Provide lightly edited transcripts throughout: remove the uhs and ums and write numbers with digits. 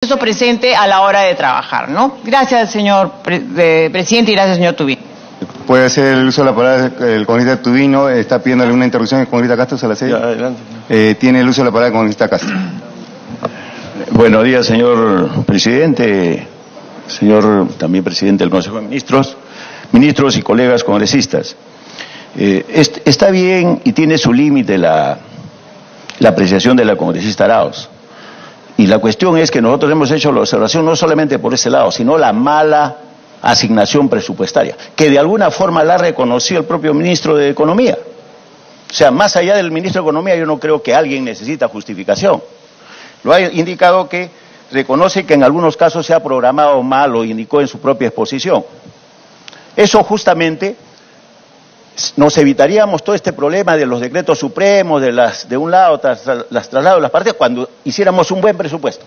eso presente a la hora de trabajar, ¿no? Gracias, señor presidente, y gracias, señor Tubino. Puede hacer el uso de la palabra el congresista Tubino. Está pidiéndole una interrupción al congresista Castro, ¿se la cede? Adelante. Tiene el uso de la palabra el congresista Castro. Buenos días, señor presidente, señor también presidente del Consejo de Ministros, ministros y colegas congresistas. Está bien y tiene su límite la apreciación de la congresista Arauz. Y la cuestión es que nosotros hemos hecho la observación no solamente por ese lado, sino la mala asignación presupuestaria, que de alguna forma la ha reconocido el propio ministro de Economía. O sea, más allá del ministro de Economía, yo no creo que alguien necesita justificación. Lo ha indicado que reconoce que en algunos casos se ha programado mal, lo indicó en su propia exposición. Eso justamente nos evitaríamos todo este problema de los decretos supremos, de un lado, las traslados de las partes, cuando hiciéramos un buen presupuesto.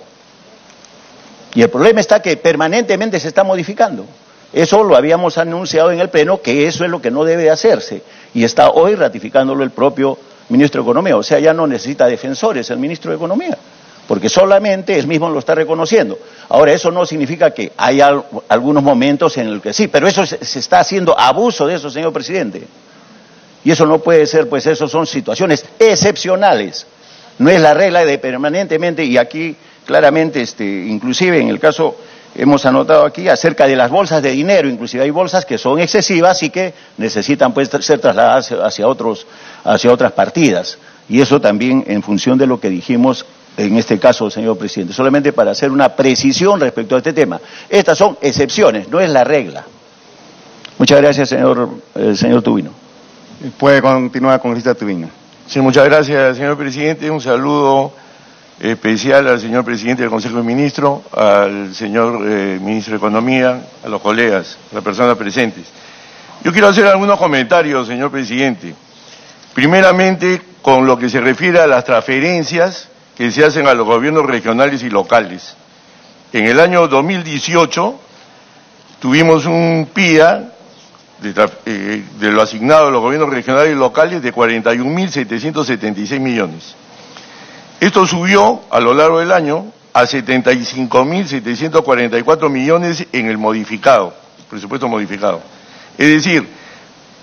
Y el problema está que permanentemente se está modificando. Eso lo habíamos anunciado en el Pleno, que eso es lo que no debe hacerse. Y está hoy ratificándolo el propio ministro de Economía. O sea, ya no necesita defensores el ministro de Economía, porque solamente él mismo lo está reconociendo. Ahora, eso no significa que haya algunos momentos en los que sí, pero eso se está haciendo abuso de eso, señor presidente. Y eso no puede ser, pues eso son situaciones excepcionales. No es la regla de permanentemente, y aquí claramente, inclusive en el caso, hemos anotado aquí acerca de las bolsas de dinero, inclusive hay bolsas que son excesivas y que necesitan pues ser trasladadas hacia otras partidas. Y eso también en función de lo que dijimos en este caso, señor presidente, solamente para hacer una precisión respecto a este tema. Estas son excepciones, no es la regla. Muchas gracias, señor Tubino. Puede continuar, congresista Tubino. Sí, muchas gracias, señor presidente. Un saludo especial al señor presidente del Consejo de Ministros, al señor ministro de Economía, a los colegas, a las personas presentes. Yo quiero hacer algunos comentarios, señor presidente. Primeramente, con lo que se refiere a las transferencias que se hacen a los gobiernos regionales y locales. En el año 2018 tuvimos un PIA de lo asignado a los gobiernos regionales y locales de 41.776 millones. Esto subió a lo largo del año a 75.744 millones en el modificado, presupuesto modificado. Es decir,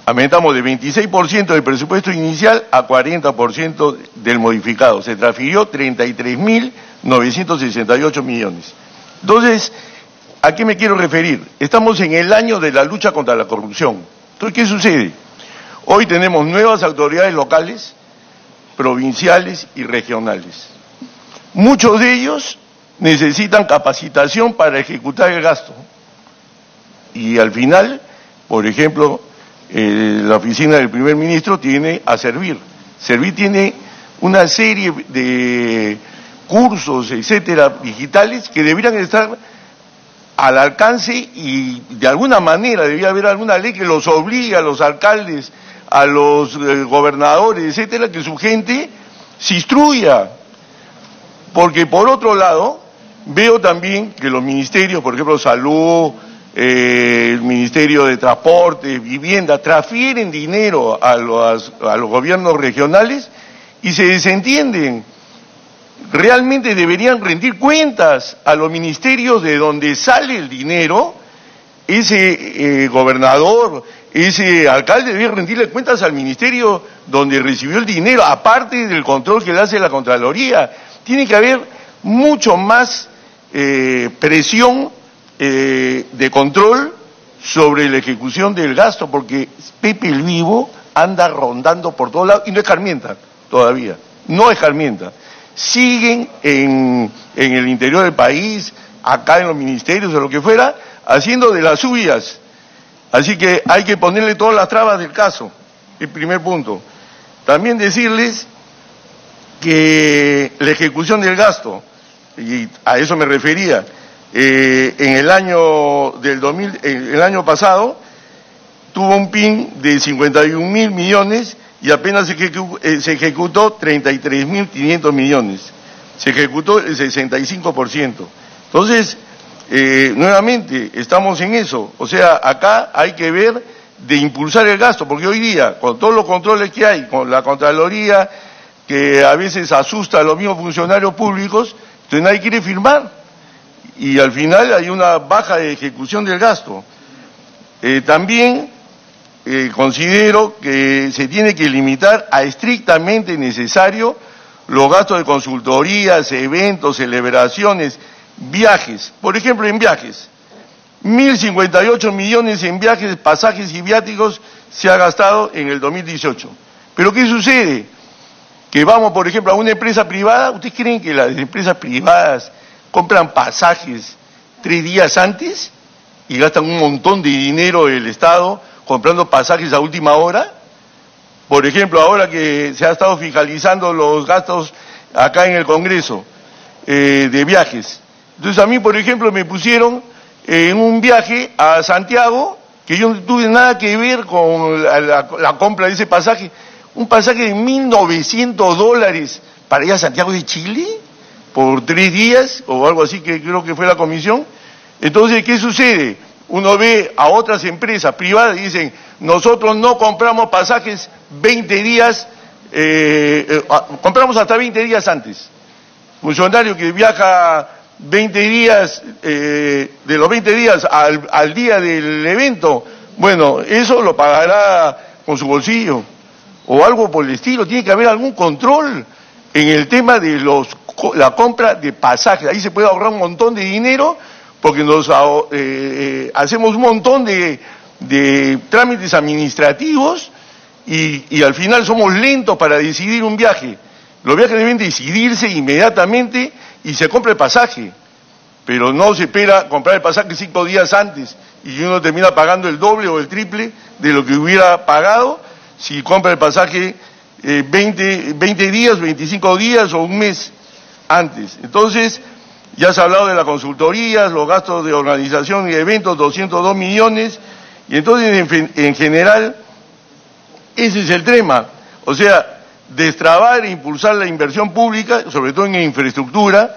aumentamos de 26% del presupuesto inicial a 40% del modificado. Se transfirió 33.968 millones. Entonces, ¿a qué me quiero referir? Estamos en el año de la lucha contra la corrupción. Entonces, ¿qué sucede? Hoy tenemos nuevas autoridades locales, provinciales y regionales. Muchos de ellos necesitan capacitación para ejecutar el gasto. Y al final, por ejemplo, la oficina del primer ministro tiene a Servir. Servir tiene una serie de cursos, etcétera, digitales que deberían estar al alcance y de alguna manera debería haber alguna ley que los obligue a los alcaldes, a los gobernadores, etcétera, que su gente se instruya. Porque por otro lado, veo también que los ministerios, por ejemplo, Salud, el Ministerio de Transporte, Vivienda, transfieren dinero a los gobiernos regionales y se desentienden. Realmente deberían rendir cuentas a los ministerios de donde sale el dinero. Ese gobernador, ese alcalde debe rendirle cuentas al ministerio donde recibió el dinero, aparte del control que le hace la Contraloría. Tiene que haber mucho más presión de control sobre la ejecución del gasto, porque Pepe el Vivo anda rondando por todos lados y no escarmienta todavía, no escarmienta. Siguen en el interior del país, acá en los ministerios o lo que fuera, haciendo de las suyas. Así que hay que ponerle todas las trabas del caso, el primer punto. También decirles que la ejecución del gasto, y a eso me refería, en el año el año pasado tuvo un PIN de 51.000 millones y apenas se ejecutó 33.500 millones. Se ejecutó el 65%. Entonces, nuevamente, estamos en eso. O sea, acá hay que ver de impulsar el gasto, porque hoy día, con todos los controles que hay, con la Contraloría, que a veces asusta a los mismos funcionarios públicos, entonces nadie quiere firmar. y al final hay una baja de ejecución del gasto. También considero que se tiene que limitar a estrictamente necesario los gastos de consultorías, eventos, celebraciones, viajes. Por ejemplo, en viajes, 1.058 millones en viajes, pasajes y viáticos se ha gastado en el 2018. Pero ¿qué sucede? Que vamos, por ejemplo, a una empresa privada. ¿Ustedes creen que las empresas privadas compran pasajes 3 días antes y gastan un montón de dinero el Estado comprando pasajes a última hora? Por ejemplo, ahora que se ha estado fiscalizando los gastos acá en el Congreso de viajes. Entonces a mí, por ejemplo, me pusieron en un viaje a Santiago, que yo no tuve nada que ver con la compra de ese pasaje, un pasaje de $1.900 para ir a Santiago de Chile por 3 días o algo así, que creo que fue la comisión. Entonces, ¿qué sucede? Uno ve a otras empresas privadas y dicen, nosotros no compramos pasajes 20 días, compramos hasta 20 días antes. Funcionario que viaja 20 días, de los 20 días al día del evento, bueno, eso lo pagará con su bolsillo o algo por el estilo. Tiene que haber algún control en el tema de la compra de pasajes. Ahí se puede ahorrar un montón de dinero porque hacemos un montón de trámites administrativos y al final somos lentos para decidir un viaje. Los viajes deben decidirse inmediatamente y se compra el pasaje, pero no se espera comprar el pasaje 5 días antes y uno termina pagando el doble o el triple de lo que hubiera pagado si compra el pasaje 20 días, 25 días o un mes antes. Entonces, ya se ha hablado de las consultorías, los gastos de organización y eventos, 202 millones, y entonces en general ese es el tema. O sea, destrabar e impulsar la inversión pública, sobre todo en infraestructura,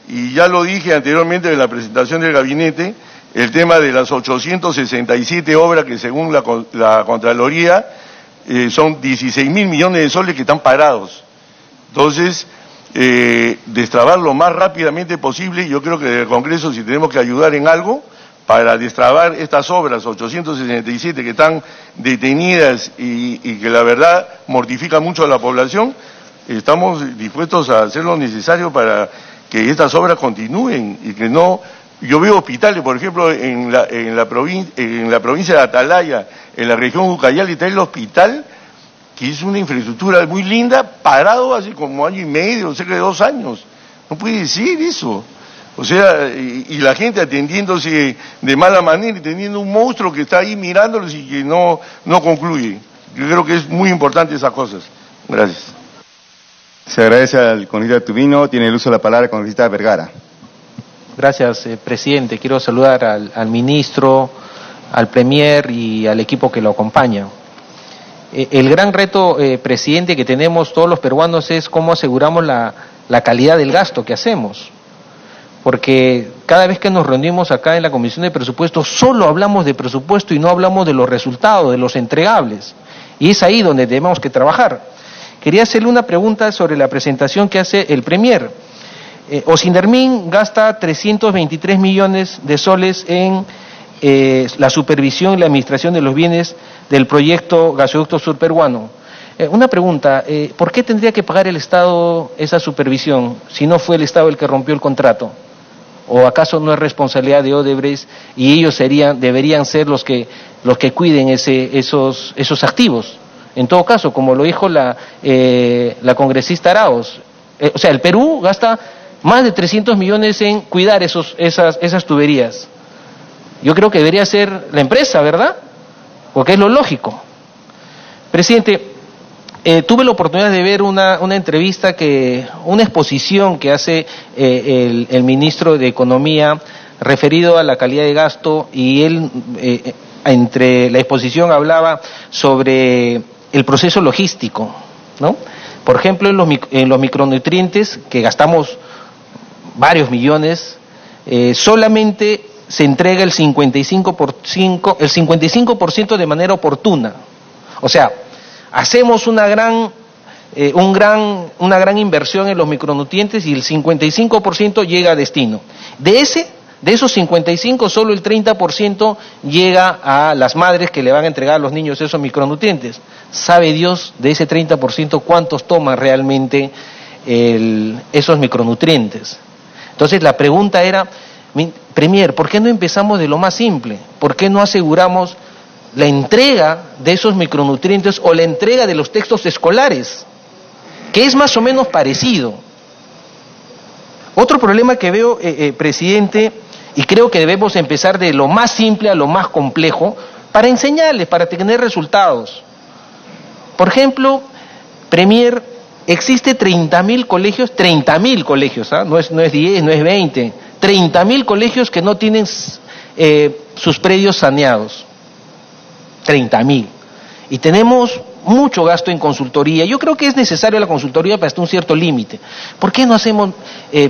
y ya lo dije anteriormente en la presentación del gabinete, el tema de las 867 obras que según la Contraloría son 16.000 millones de soles que están parados. Entonces, destrabar lo más rápidamente posible. Yo creo que desde el Congreso, si tenemos que ayudar en algo para destrabar estas obras, 867 que están detenidas y que la verdad mortifican mucho a la población, estamos dispuestos a hacer lo necesario para que estas obras continúen y que no. Yo veo hospitales, por ejemplo, en la provincia de Atalaya, en la región Ucayali, está el hospital, que es una infraestructura muy linda, parado hace como 1 año y medio, cerca de 2 años. No puede ser eso. O sea, y la gente atendiéndose de mala manera y teniendo un monstruo que está ahí mirándolos y que no concluye. Yo creo que es muy importante esas cosas. Gracias. Se agradece al congresista Tubino. Tiene el uso de la palabra el congresista Vergara. Gracias, presidente. Quiero saludar al ministro, al premier y al equipo que lo acompaña. El gran reto, presidente, que tenemos todos los peruanos es cómo aseguramos la calidad del gasto que hacemos. Porque cada vez que nos reunimos acá en la Comisión de Presupuestos, solo hablamos de presupuesto y no hablamos de los resultados, de los entregables. Y es ahí donde tenemos que trabajar. Quería hacerle una pregunta sobre la presentación que hace el premier. Osindermin gasta 323 millones de soles en la supervisión y la administración de los bienes del proyecto Gasoducto Sur Peruano. Una pregunta, ¿por qué tendría que pagar el Estado esa supervisión si no fue el Estado el que rompió el contrato? ¿O acaso no es responsabilidad de Odebrecht y ellos deberían ser los que cuiden esos activos? En todo caso, como lo dijo la congresista Arauz, o sea, el Perú gasta más de 300 millones en cuidar esas tuberías. Yo creo que debería ser la empresa, ¿verdad? Porque es lo lógico. Presidente, tuve la oportunidad de ver una entrevista, una exposición que hace el ministro de Economía referido a la calidad de gasto, y él entre la exposición hablaba sobre el proceso logístico, ¿no? Por ejemplo, en los micronutrientes, que gastamos varios millones, solamente se entrega el 55% de manera oportuna. O sea, hacemos una gran inversión en los micronutrientes y el 55% llega a destino. De ese, De esos 55, solo el 30% llega a las madres que le van a entregar a los niños esos micronutrientes. ¿Sabe Dios de ese 30% cuántos toman realmente esos micronutrientes? Entonces la pregunta era, Premier, ¿por qué no empezamos de lo más simple? ¿Por qué no aseguramos la entrega de esos micronutrientes o la entrega de los textos escolares, que es más o menos parecido? Otro problema que veo, presidente, y creo que debemos empezar de lo más simple a lo más complejo para enseñarles, para tener resultados. Por ejemplo, Premier, existe 30.000 colegios, ¿ah? No es 10, no es 20, 30.000 colegios que no tienen sus predios saneados. 30.000. Y tenemos mucho gasto en consultoría. Yo creo que es necesario la consultoría para hasta un cierto límite. ¿Por qué no hacemos,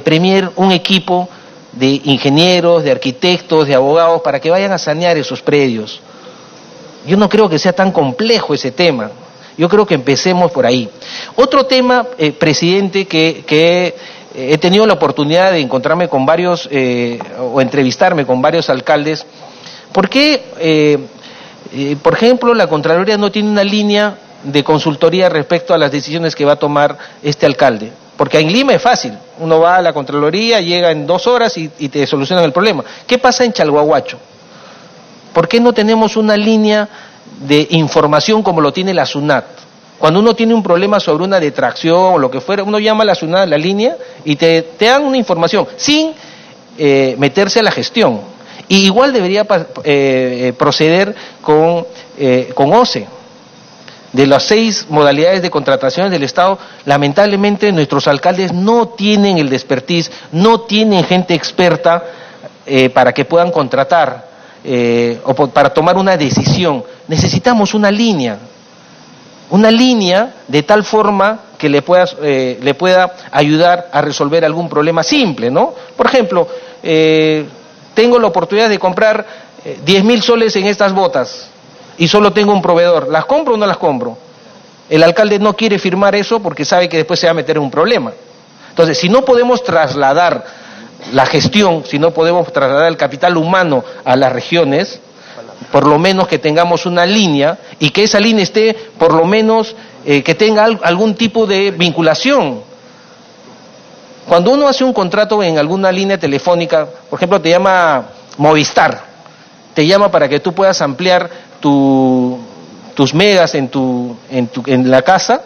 Premier, un equipo de ingenieros, de arquitectos, de abogados para que vayan a sanear esos predios? Yo no creo que sea tan complejo ese tema. Yo creo que empecemos por ahí. Otro tema, presidente, que he tenido la oportunidad de encontrarme con varios, o entrevistarme con varios alcaldes. ¿Por qué, por ejemplo, la Contraloría no tiene una línea de consultoría respecto a las decisiones que va a tomar este alcalde? Porque en Lima es fácil. Uno va a la Contraloría, llega en 2 horas y te solucionan el problema. ¿Qué pasa en Chalhuahuacho? ¿Por qué no tenemos una línea de información como lo tiene la SUNAT? Cuando uno tiene un problema sobre una detracción o lo que fuera, uno llama a la SUNAT, la línea, y te dan una información sin meterse a la gestión. Y igual debería proceder con OCE. De las 6 modalidades de contrataciones del Estado, lamentablemente nuestros alcaldes no tienen el expertise, no tienen gente experta para que puedan contratar o para tomar una decisión. Necesitamos una línea de tal forma que le pueda ayudar a resolver algún problema simple, ¿no? Por ejemplo, tengo la oportunidad de comprar 10.000 soles en estas botas y solo tengo un proveedor. ¿Las compro o no las compro? El alcalde no quiere firmar eso porque sabe que después se va a meter en un problema. Entonces, si no podemos trasladar la gestión, si no podemos trasladar el capital humano a las regiones, por lo menos que tengamos una línea y que esa línea esté, por lo menos, que tenga algún tipo de vinculación. Cuando uno hace un contrato en alguna línea telefónica, por ejemplo, te llama Movistar, te llama para que tú puedas ampliar tus megas en la casa,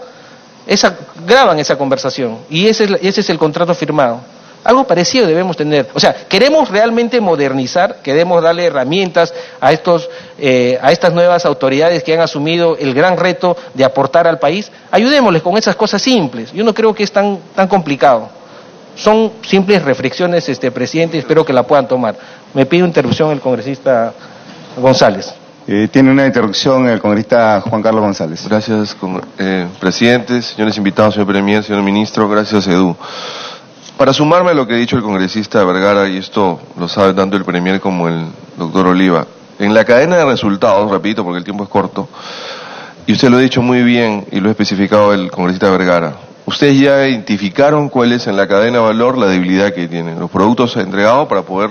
graban esa conversación y ese es el contrato firmado. Algo parecido debemos tener. O sea, queremos realmente modernizar, queremos darle herramientas a estas nuevas autoridades que han asumido el gran reto de aportar al país. Ayudémosles con esas cosas simples. Yo no creo que es tan complicado. Son simples reflexiones, presidente, y espero que la puedan tomar. Me pide interrupción el congresista González. Tiene una interrupción el congresista Juan Carlos González. Gracias, presidente, señores invitados, señor Premier, señor ministro, gracias, Edu. Para sumarme a lo que ha dicho el congresista Vergara, y esto lo sabe tanto el Premier como el doctor Oliva, en la cadena de resultados, repito porque el tiempo es corto, y usted lo ha dicho muy bien y lo ha especificado el congresista Vergara, ustedes ya identificaron cuál es en la cadena de valor la debilidad que tienen los productos entregados para poder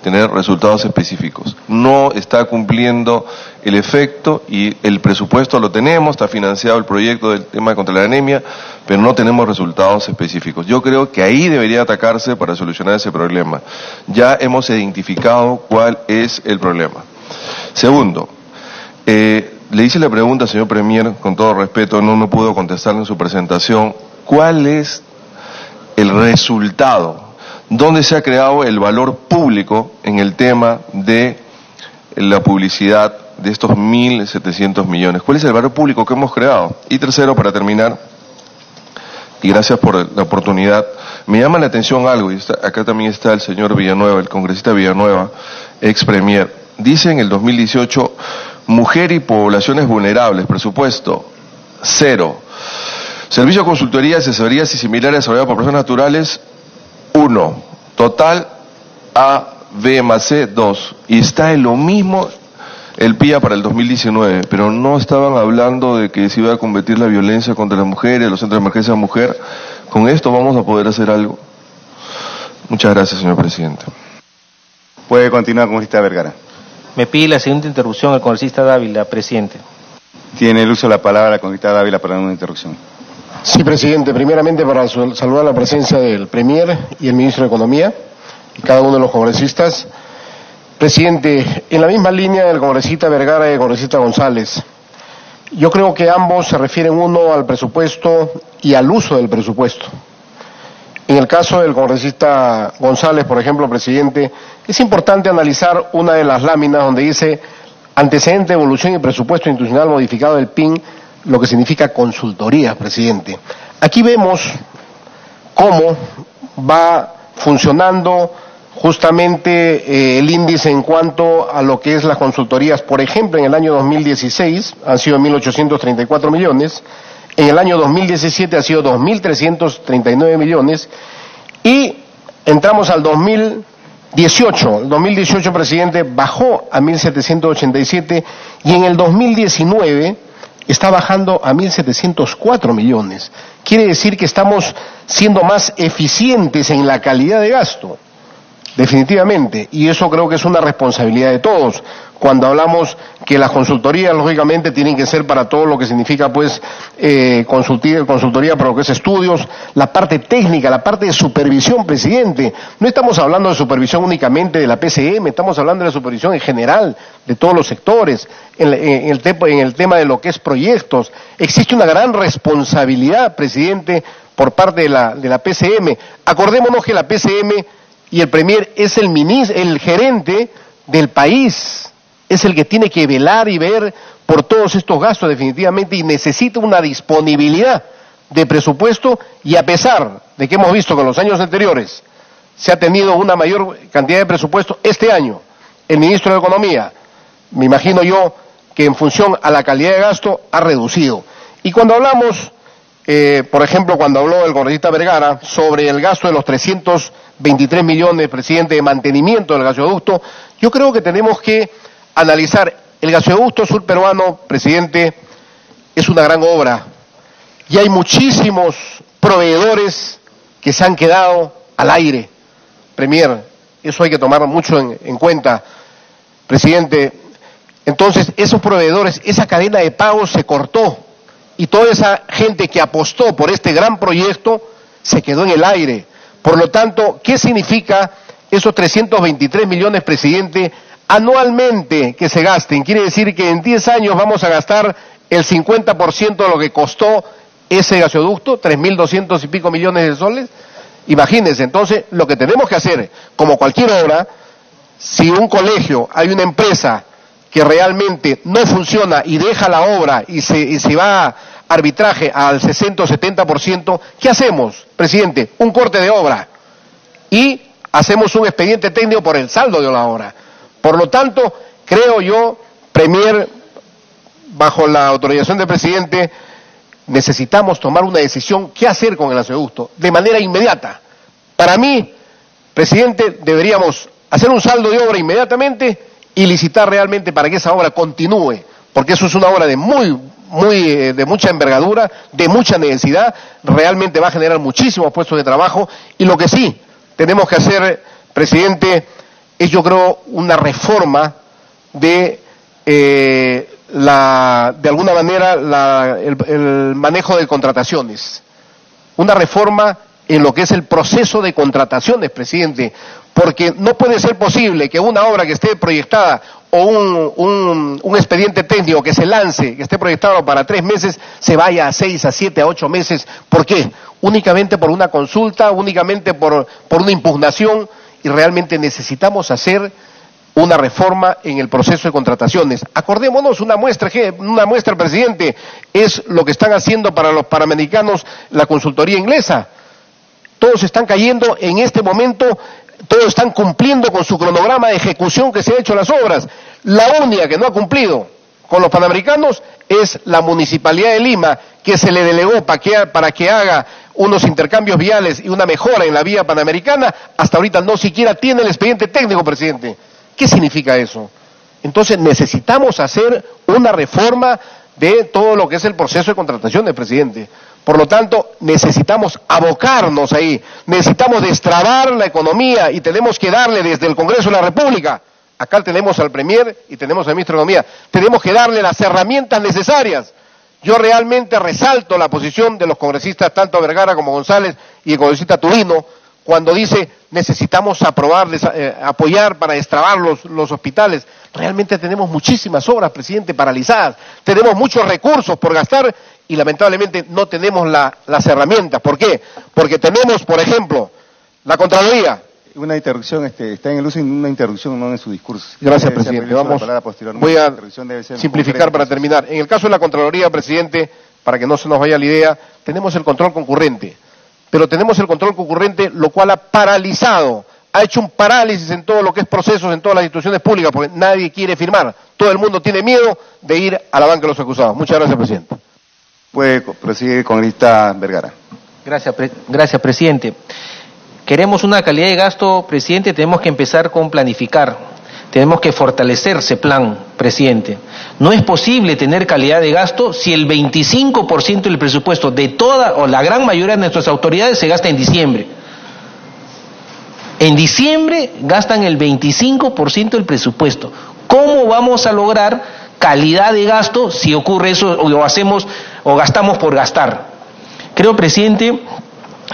tener resultados específicos. No está cumpliendo el efecto y el presupuesto lo tenemos, está financiado el proyecto del tema contra la anemia, pero no tenemos resultados específicos. Yo creo que ahí debería atacarse para solucionar ese problema. Ya hemos identificado cuál es el problema. Segundo, le hice la pregunta, señor Premier, con todo respeto, no me pudo contestar en su presentación, ¿cuál es el resultado? ¿Dónde se ha creado el valor público en el tema de la publicidad de estos 1.700 millones? ¿Cuál es el valor público que hemos creado? Y tercero, para terminar, y gracias por la oportunidad, me llama la atención algo, y acá también está el señor Villanueva, el congresista Villanueva, ex premier. Dice en el 2018, mujer y poblaciones vulnerables, presupuesto, 0. Servicio de consultoría, asesorías y similares desarrollados por personas naturales, 1. Total A, B más C, 2. Y está en lo mismo el PIA para el 2019, pero no estaban hablando de que se iba a combatir la violencia contra las mujeres, los centros de emergencia de mujer. ¿Con esto vamos a poder hacer algo? Muchas gracias, señor presidente. Puede continuar, congresista Vergara. Me pide la siguiente interrupción el congresista Dávila, presidente. Tiene el uso de la palabra la congresista Dávila para una interrupción. Sí, presidente. Primeramente, para saludar la presencia del Premier y el Ministro de Economía y cada uno de los congresistas. Presidente, en la misma línea del congresista Vergara y el congresista González, yo creo que ambos se refieren uno al presupuesto y al uso del presupuesto. En el caso del congresista González, por ejemplo, presidente, es importante analizar una de las láminas donde dice antecedente, evolución y presupuesto institucional modificado del PIN, lo que significa consultoría, presidente. Aquí vemos cómo va funcionando justamente el índice en cuanto a lo que es las consultorías. Por ejemplo, en el año 2016 han sido 1.834 millones, en el año 2017 ha sido 2.339 millones y entramos al 2018. El 2018, presidente, bajó a 1.787 y en el 2019 está bajando a 1.704 millones. Quiere decir que estamos siendo más eficientes en la calidad de gasto. Definitivamente, y eso creo que es una responsabilidad de todos. Cuando hablamos que las consultorías, lógicamente, tienen que ser para todo lo que significa, pues, consultoría para lo que es estudios, la parte técnica, la parte de supervisión, presidente. No estamos hablando de supervisión únicamente de la PCM, estamos hablando de la supervisión en general, de todos los sectores, en el tema de lo que es proyectos. Existe una gran responsabilidad, presidente, por parte de la PCM. Acordémonos que la PCM y el Premier es el gerente del país, es el que tiene que velar y ver por todos estos gastos definitivamente y necesita una disponibilidad de presupuesto y a pesar de que hemos visto que en los años anteriores se ha tenido una mayor cantidad de presupuesto, este año el ministro de Economía, me imagino yo que en función a la calidad de gasto ha reducido. Y cuando hablamos, por ejemplo, cuando habló el congresista Vergara sobre el gasto de los 323 millones, presidente, de mantenimiento del gasoducto, yo creo que tenemos que analizar el gasoducto sur peruano, presidente, es una gran obra y hay muchísimos proveedores que se han quedado al aire. Premier, eso hay que tomar mucho en cuenta, presidente. Entonces, esos proveedores, esa cadena de pagos se cortó y toda esa gente que apostó por este gran proyecto se quedó en el aire. Por lo tanto, ¿qué significa esos 323 millones, presidente, anualmente que se gasten? Quiere decir que en 10 años vamos a gastar el 50% de lo que costó ese gasoducto, 3.200 y pico millones de soles. Imagínense, entonces, lo que tenemos que hacer, como cualquier obra, si un colegio, hay una empresa que realmente no funciona y deja la obra y se va a arbitraje al 60 o 70%, ¿qué hacemos, presidente? Un corte de obra y hacemos un expediente técnico por el saldo de la obra. Por lo tanto, creo yo, Premier, bajo la autorización del presidente, necesitamos tomar una decisión qué hacer con el gasoducto de manera inmediata. Para mí, presidente, deberíamos hacer un saldo de obra inmediatamente y licitar realmente para que esa obra continúe, porque eso es una obra de mucha envergadura, de mucha necesidad, realmente va a generar muchísimos puestos de trabajo y lo que sí tenemos que hacer, presidente, es yo creo una reforma de alguna manera el manejo de contrataciones, una reforma en lo que es el proceso de contrataciones, presidente, porque no puede ser posible que una obra que esté proyectada o un expediente técnico que se lance, que esté proyectado para 3 meses, se vaya a 6, a 7, a 8 meses. ¿Por qué? Únicamente por una consulta, únicamente por una impugnación, y realmente necesitamos hacer una reforma en el proceso de contrataciones. Acordémonos, una muestra, presidente, es lo que están haciendo para los panamericanos la consultoría inglesa. Todos están cayendo en este momento, todos están cumpliendo con su cronograma de ejecución que se ha hecho las obras. La única que no ha cumplido con los panamericanos es la Municipalidad de Lima, que se le delegó para que haga unos intercambios viales y una mejora en la vía panamericana. Hasta ahorita no siquiera tiene el expediente técnico, presidente. ¿Qué significa eso? Entonces necesitamos hacer una reforma de todo lo que es el proceso de contrataciones, presidente, Por lo tanto, necesitamos abocarnos ahí, necesitamos destrabar la economía y tenemos que darle desde el Congreso de la República, acá tenemos al Premier y tenemos al Ministro de Economía, tenemos que darle las herramientas necesarias. Yo realmente resalto la posición de los congresistas, tanto Vergara como González y el congresista Tubino, cuando dice necesitamos apoyar para destrabar los hospitales. Realmente tenemos muchísimas obras, presidente, paralizadas, tenemos muchos recursos por gastar y lamentablemente no tenemos las herramientas. ¿Por qué? Porque tenemos, por ejemplo, la Contraloría. Una interrupción, está en el uso de una interrupción, no en su discurso. Gracias, presidente. Voy a simplificar para terminar. En el caso de la Contraloría, presidente, para que no se nos vaya la idea, tenemos el control concurrente. Pero tenemos el control concurrente, lo cual ha paralizado, ha hecho un parálisis en todo lo que es procesos, en todas las instituciones públicas, porque nadie quiere firmar. Todo el mundo tiene miedo de ir a la banca de los acusados. Muchas gracias, presidente. Puede proseguir, congresista Vergara. Gracias, presidente. Queremos una calidad de gasto, presidente, tenemos que empezar con planificar. Tenemos que fortalecer ese plan, presidente. No es posible tener calidad de gasto si el 25% del presupuesto de toda o la gran mayoría de nuestras autoridades se gasta en diciembre. En diciembre gastan el 25% del presupuesto. ¿Cómo vamos a lograr calidad de gasto si ocurre eso o gastamos por gastar? Creo, presidente,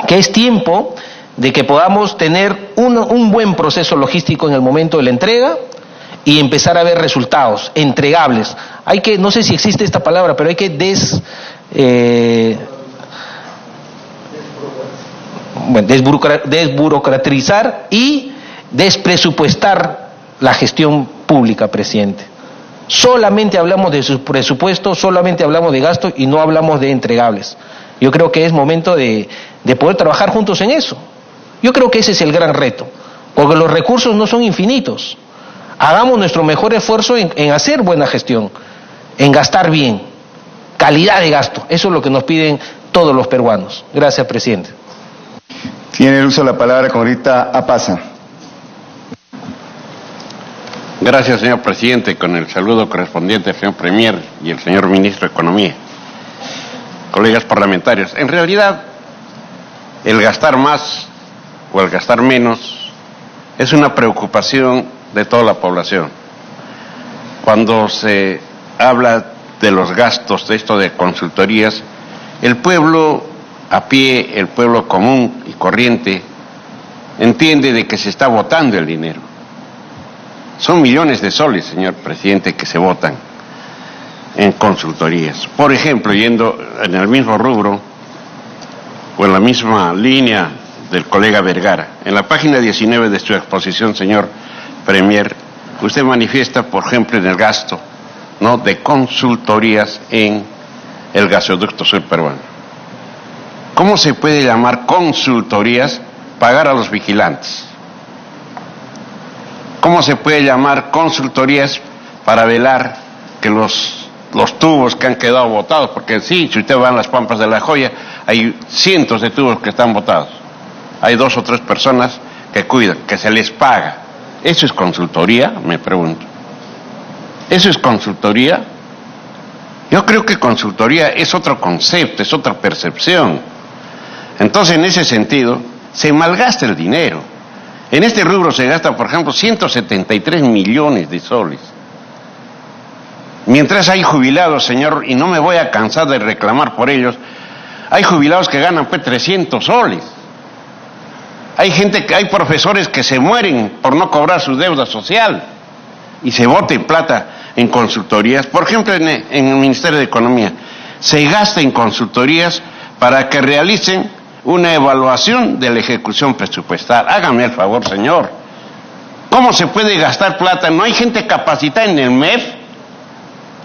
que es tiempo de que podamos tener un buen proceso logístico en el momento de la entrega y empezar a ver resultados entregables. Hay que, no sé si existe esta palabra, pero hay que desburocratizar y despresupuestar la gestión pública, presidente. Solamente hablamos de su presupuesto, solamente hablamos de gasto y no hablamos de entregables. Yo creo que es momento de poder trabajar juntos en eso. Yo creo que ese es el gran reto, porque los recursos no son infinitos. Hagamos nuestro mejor esfuerzo en hacer buena gestión, en gastar bien, calidad de gasto. Eso es lo que nos piden todos los peruanos. Gracias, presidente. Tiene el uso de la palabra congresista Apaza. Gracias, señor presidente. Con el saludo correspondiente al señor Premier y el señor Ministro de Economía. Colegas parlamentarios, en realidad, el gastar más o el gastar menos es una preocupación de toda la población. Cuando se habla de los gastos de esto de consultorías, el pueblo a pie, el pueblo común y corriente, entiende de que se está botando el dinero. Son millones de soles, señor presidente, que se botan en consultorías. Por ejemplo, yendo en el mismo rubro o en la misma línea del colega Vergara, en la página 19 de su exposición, señor Premier, usted manifiesta, por ejemplo, en el gasto, ¿no?, de consultorías en el gasoducto sur peruano. ¿Cómo se puede llamar consultorías pagar a los vigilantes? ¿Cómo se puede llamar consultorías para velar que los tubos que han quedado botados? Porque sí, si usted va a las Pampas de la Joya, hay cientos de tubos que están botados. Hay 2 o 3 personas que cuidan, que se les paga. ¿Eso es consultoría? Me pregunto. ¿Eso es consultoría? Yo creo que consultoría es otro concepto, es otra percepción. Entonces, en ese sentido, se malgasta el dinero. En este rubro se gasta, por ejemplo, 173 millones de soles. Mientras hay jubilados, señor, y no me voy a cansar de reclamar por ellos, hay jubilados que ganan 300 soles. Hay profesores que se mueren por no cobrar su deuda social y se bota en plata en consultorías. Por ejemplo, en el Ministerio de Economía se gasta en consultorías para que realicen una evaluación de la ejecución presupuestal. Hágame el favor, señor. ¿Cómo se puede gastar plata? ¿No hay gente capacitada en el MEF?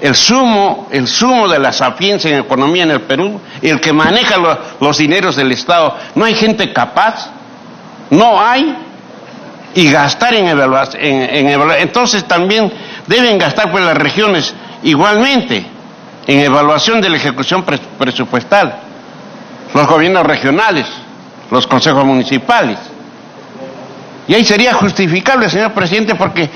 El sumo de la sapiencia en economía en el Perú, el que maneja los dineros del Estado, ¿no hay gente capaz? No hay. Y gastar en evaluación. Entonces también deben gastar pues las regiones igualmente en evaluación de la ejecución presupuestal. Los gobiernos regionales, los consejos municipales. Y ahí sería justificable, señor presidente, porque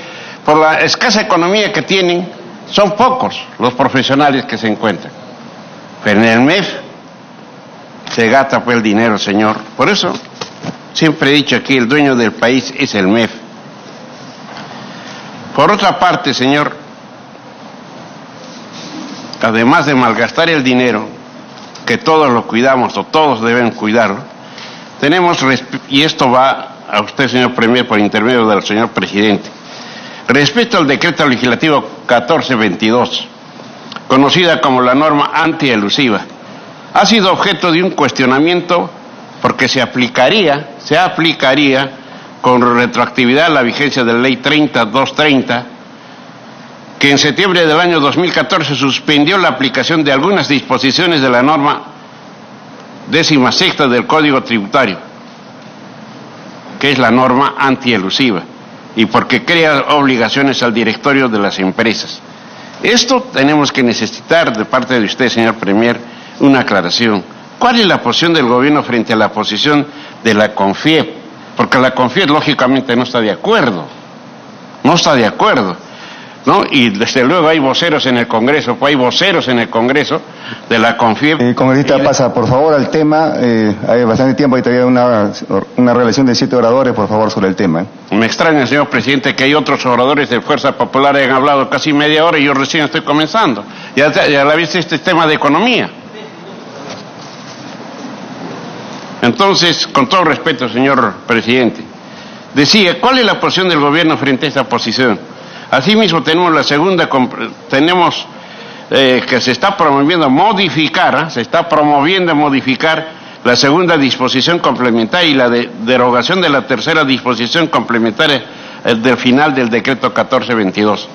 por la escasa economía que tienen, son pocos los profesionales que se encuentran. Pero en el MEF se gasta pues el dinero, señor. Por eso siempre he dicho aquí, el dueño del país es el MEF. Por otra parte, señor, además de malgastar el dinero, que todos lo cuidamos o todos deben cuidarlo, tenemos, y esto va a usted, señor Premier, por intermedio del señor Presidente, respecto al decreto legislativo 1422, conocida como la norma antielusiva, ha sido objeto de un cuestionamiento porque se aplicaría con retroactividad a la vigencia de la ley 30-230, que en septiembre del año 2014 suspendió la aplicación de algunas disposiciones de la norma 16ª del Código Tributario, que es la norma antielusiva, y porque crea obligaciones al directorio de las empresas. Esto tenemos que necesitar de parte de usted, señor Premier, una aclaración. ¿Cuál es la posición del gobierno frente a la posición de la CONFIEP? Porque la CONFIEP lógicamente no está de acuerdo, ¿no? Y desde luego hay voceros en el Congreso, de la CONFIEP. Congresista Pasa, por favor, al tema. Hay bastante tiempo, hay todavía una relación de 7 oradores, por favor, sobre el tema. Me extraña, señor presidente, que hay otros oradores de Fuerza Popular que han hablado casi media hora y yo recién estoy comenzando. Ya la viste, este tema de economía. Entonces, con todo respeto, señor presidente, decía, ¿cuál es la posición del gobierno frente a esta posición? Asimismo, tenemos la segunda, que se está promoviendo modificar la segunda disposición complementaria y la derogación de la tercera disposición complementaria del final del decreto 1422.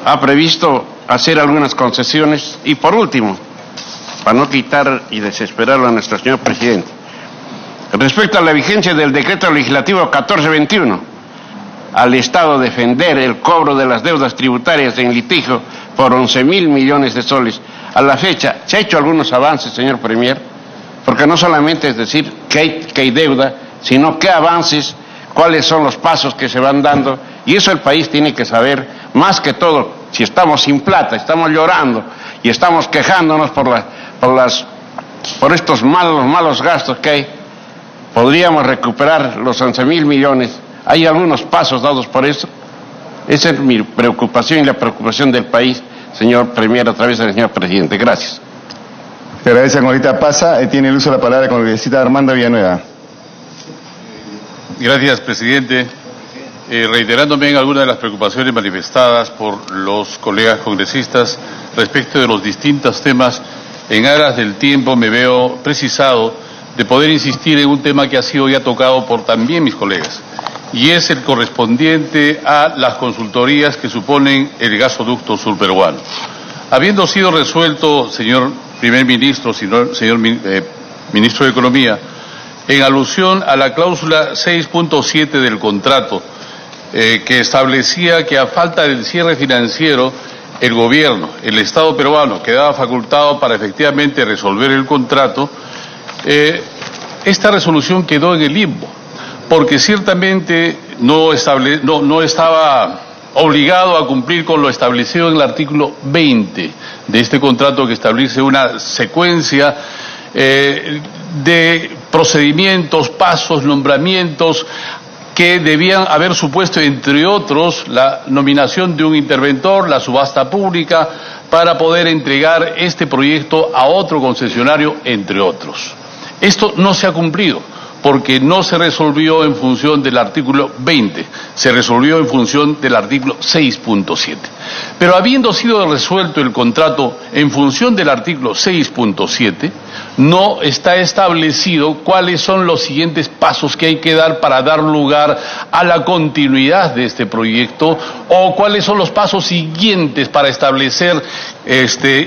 Ha previsto hacer algunas concesiones y, por último, para no quitar y desesperarlo a nuestro señor presidente, respecto a la vigencia del decreto legislativo 1421, al Estado defender el cobro de las deudas tributarias en litigio por 11.000 millones de soles. A la fecha, ¿se ha hecho algunos avances, señor Premier? Porque no solamente es decir que hay deuda, sino qué avances, cuáles son los pasos que se van dando, y eso el país tiene que saber, más que todo, si estamos sin plata, estamos llorando y estamos quejándonos por estos malos gastos que hay, podríamos recuperar los 11.000 millones. ¿Hay algunos pasos dados por eso? Esa es mi preocupación y la preocupación del país, señor Premier, a través del señor Presidente. Gracias. Le agradece, congresista Pasa. Tiene el uso de la palabra el congresista Armando Villanueva. Gracias, presidente. Reiterándome en algunas de las preocupaciones manifestadas por los colegas congresistas respecto de los distintos temas, en aras del tiempo me veo precisado de poder insistir en un tema que ha sido ya tocado por también mis colegas, y es el correspondiente a las consultorías que suponen el gasoducto surperuano. Habiendo sido resuelto, señor primer ministro, señor ministro de Economía, en alusión a la cláusula 6.7 del contrato, que establecía que a falta del cierre financiero, el gobierno, el Estado peruano, quedaba facultado para efectivamente resolver el contrato, esta resolución quedó en el limbo, porque ciertamente no estaba obligado a cumplir con lo establecido en el artículo 20 de este contrato, que establece una secuencia de procedimientos, pasos, nombramientos que debían haber supuesto, entre otros, la nominación de un interventor, la subasta pública, para poder entregar este proyecto a otro concesionario, entre otros. Esto no se ha cumplido, porque no se resolvió en función del artículo 20, se resolvió en función del artículo 6.7. Pero habiendo sido resuelto el contrato en función del artículo 6.7, no está establecido cuáles son los siguientes pasos que hay que dar para dar lugar a la continuidad de este proyecto, o cuáles son los pasos siguientes para establecer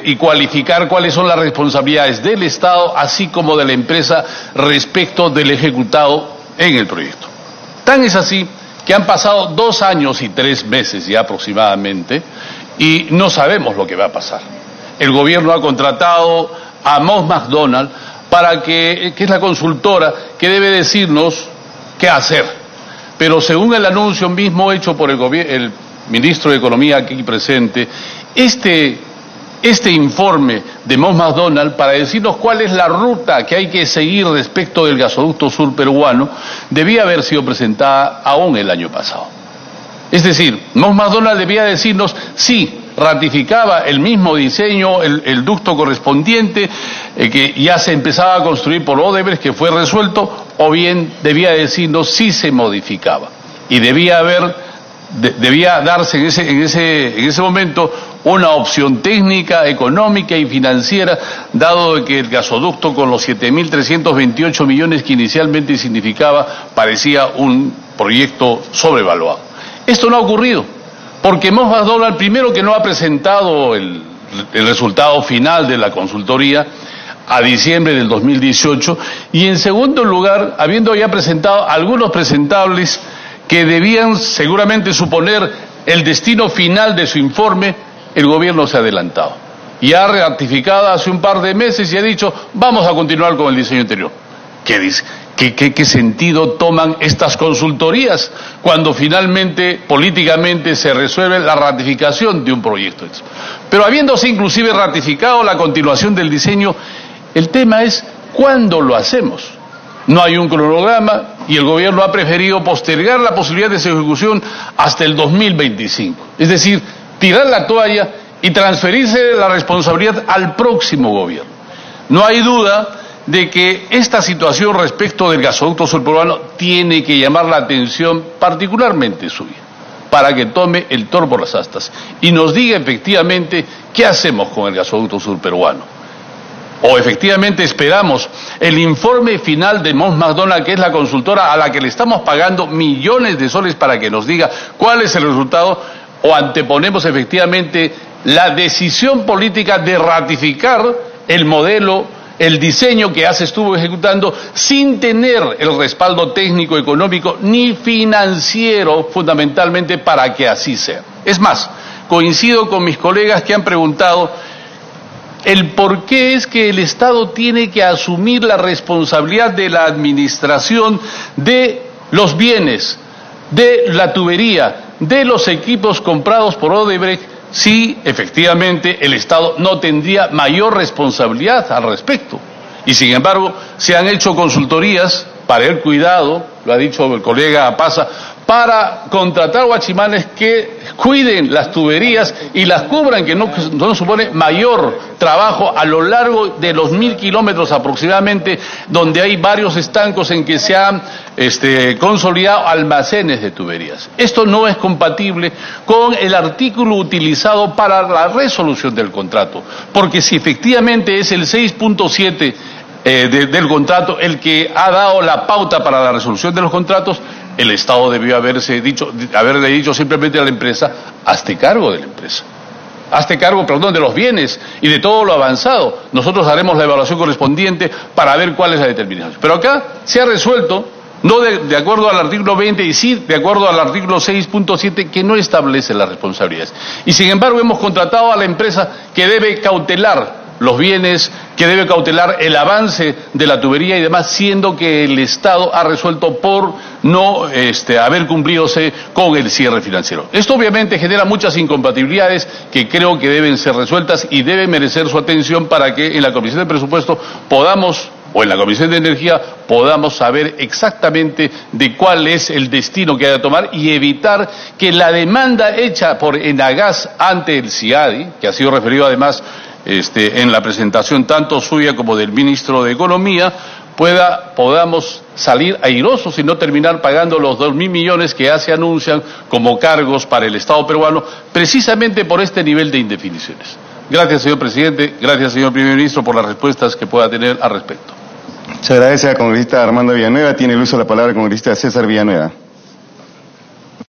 y cualificar cuáles son las responsabilidades del Estado, así como de la empresa, respecto del ejecutado en el proyecto. Tan es así que han pasado 2 años y 3 meses ya aproximadamente y no sabemos lo que va a pasar. El gobierno ha contratado a Moss McDonald que es la consultora que debe decirnos qué hacer. Pero según el anuncio mismo hecho por el ministro de Economía aquí presente, este este informe de Moss McDonald para decirnos cuál es la ruta que hay que seguir respecto del gasoducto sur peruano debía haber sido presentada aún el año pasado. Es decir, Moss McDonald debía decirnos si ratificaba el mismo diseño, el ducto correspondiente que ya se empezaba a construir por Odebrecht, que fue resuelto, o bien debía decirnos si se modificaba. Y debía darse en ese momento una opción técnica, económica y financiera, dado que el gasoducto con los 7.328 millones que inicialmente significaba parecía un proyecto sobrevaluado. Esto no ha ocurrido, porque Moss McDonald, primero, que no ha presentado el resultado final de la consultoría a diciembre del 2018, y en segundo lugar, habiendo ya presentado algunos presentables que debían seguramente suponer el destino final de su informe, el gobierno se ha adelantado y ha ratificado hace un par de meses y ha dicho, vamos a continuar con el diseño anterior. ¿Qué sentido toman estas consultorías cuando finalmente, políticamente, se resuelve la ratificación de un proyecto? Pero habiéndose inclusive ratificado la continuación del diseño, el tema es ¿cuándo lo hacemos? No hay un cronograma y el gobierno ha preferido postergar la posibilidad de su ejecución hasta el 2025. Es decir, tirar la toalla y transferirse la responsabilidad al próximo gobierno. No hay duda de que esta situación respecto del gasoducto sur peruano tiene que llamar la atención particularmente suya, para que tome el toro por las astas y nos diga efectivamente qué hacemos con el gasoducto sur peruano. O efectivamente esperamos el informe final de Moss McDonald, que es la consultora a la que le estamos pagando millones de soles para que nos diga cuál es el resultado, o anteponemos efectivamente la decisión política de ratificar el modelo, el diseño que ya se estuvo ejecutando sin tener el respaldo técnico, económico ni financiero fundamentalmente para que así sea. Es más, coincido con mis colegas que han preguntado el por qué es que el Estado tiene que asumir la responsabilidad de la administración de los bienes, de la tubería, de los equipos comprados por Odebrecht, si efectivamente el Estado no tendría mayor responsabilidad al respecto. Y sin embargo, se han hecho consultorías para el cuidado, lo ha dicho el colega Apaza, para contratar guachimanes que cuiden las tuberías y las cubran, que no supone mayor trabajo a lo largo de los 1.000 kilómetros aproximadamente, donde hay varios estancos en que se han consolidado almacenes de tuberías. Esto no es compatible con el artículo utilizado para la resolución del contrato, porque si efectivamente es el 6.7 del contrato el que ha dado la pauta para la resolución de los contratos, el Estado debió haberle dicho simplemente a la empresa, hazte cargo de la empresa, hazte cargo, de los bienes y de todo lo avanzado. Nosotros haremos la evaluación correspondiente para ver cuál es la determinación. Pero acá se ha resuelto, no de acuerdo al artículo 20 y sí de acuerdo al artículo 6.7 que no establece las responsabilidades. Y sin embargo hemos contratado a la empresa que debe cautelar los bienes, que debe cautelar el avance de la tubería y demás, siendo que el Estado ha resuelto por no haber cumplidose con el cierre financiero. Esto obviamente genera muchas incompatibilidades que creo que deben ser resueltas y deben merecer su atención para que en la Comisión de Presupuesto podamos, o en la Comisión de Energía, podamos saber exactamente de cuál es el destino que hay que tomar y evitar que la demanda hecha por Enagas ante el CIADI, que ha sido referido además en la presentación tanto suya como del ministro de Economía, podamos salir airosos y no terminar pagando los 2.000 millones que ya se anuncian como cargos para el Estado peruano, precisamente por este nivel de indefiniciones. Gracias, señor presidente. Gracias, señor primer ministro, por las respuestas que pueda tener al respecto. Se agradece al congresista Armando Villanueva. Tiene el uso de la palabra el congresista César Villanueva.